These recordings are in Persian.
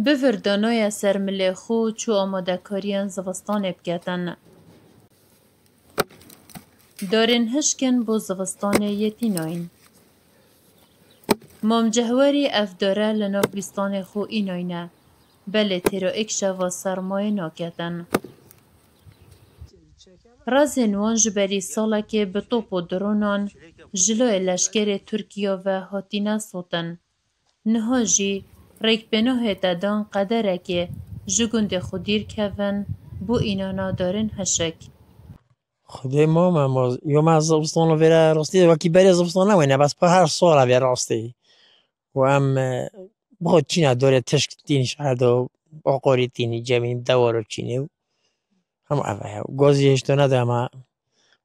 بفردانای سرملی خو چو آماده کاریان زوستان بکتن. دارین هشکن بو زوستان یتیناین. مام جهوری افداره لنافبستان خو ایناینه. بله تیرا اکشا و سرمایه ناکتن. رازن وان جبری سالا که به توپ و درونان جلوی لشکر ترکیه و هاتینا سوتن. نها جی ریک بناه تدان قدره که جگند خودیر کون بو اینانا دارن هشک. خدای ما یوم از زبستان رو وره راستی وکی بری زبستان نمونه بس په هر سال وره راستی و هم بخود چینه داره تشک تینش هرده و آقاری تینی جمعیم دوارو چینه هم اوه گازی هشتو نده اما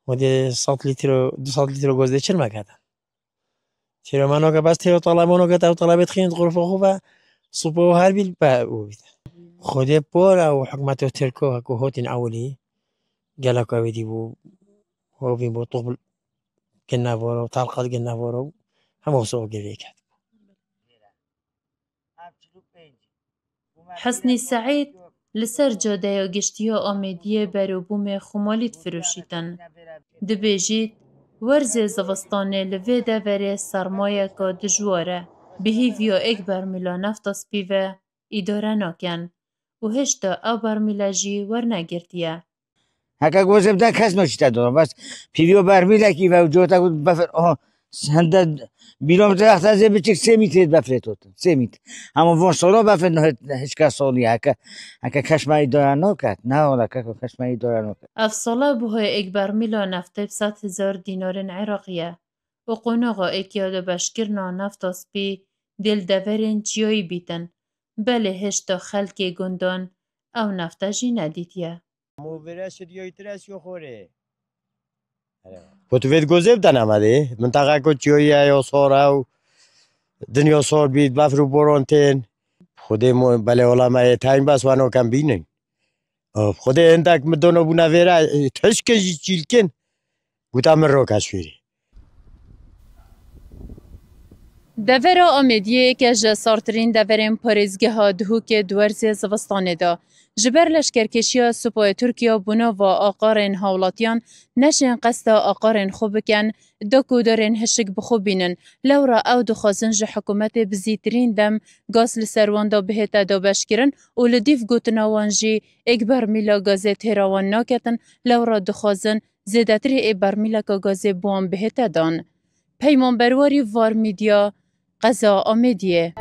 مده 100 لیتر و 200 لیتر گاز ده چرا مکردن تیرا منو که بس تیرا طلبانو که تو طلبت خیند غرفه خوبه صبح و هر بیل به او بیده خدای پار و حکمت و ترکو که هاتین اولی گلک اویدی بو هو بین بو طبل جنوارو و طلقات جنوارو هم وصل گریه کرد. حسنی سعید لسر جاده گشتیا آمیدیه بروبوم خمالیت فروشیدن. دبیجید ورز زوستانه لوی دوره سرمایه که دجواره بهی ویا ایک برمیلا نفت سپیوه اداره ناکن و هشتا او برمیلا جی ورنگرتیه. هکا گوزم ده کس نشیده دارم بس پیویو برمیله کی و جوتا بود بفر هنده بیرام درخت از بچک 3 متر بفرد 3 متر اما وان سالا بفرد نه هیچ کس سالی هکا کشمایی دارن نکرد نه حالا کشمایی دارن نکرد اف سالا بوهای ایک برمیلا نفته 100,000 دینار عراقیه و قناغا ایک یاد بشکرنا نفت سپی دل دورین چیایی بیتن بله هشتا خلک گندان او نفته جی ندیدیه. موبرش دیوی ترس یو خوره. پتوید گذب دنامده. منطقه کوچیایی یا سارا و دنیا سار بید بفرو برانتن. خودی مو بله علامه تایم بس وانو کم بینن. خودی اندک مدونو بوناویرا تشکن چیلکن. گوتام رو کشوری. دورا آمیدیه که جسارترین دورین پاریزگه ها دهوک دورزی زوستانه دا. جبر لشکرکشی سپاه ترکیه بنا و آقارن هاولاتیان نشین قصد آقارن خوب بکن دکو دارن هشک بخوب بینن لورا او دخوازن جه حکومت بزیترین دم گاز لسروان دا بهتا دا بشکرن و لدیف گوتناوان جی اکبر میلا گازه تیراوان ناکتن لورا دخوازن زیدتری اکبر میلا که گازه بوان بهتا دان. پیمان برواری وار میدیا قضا آمیدیه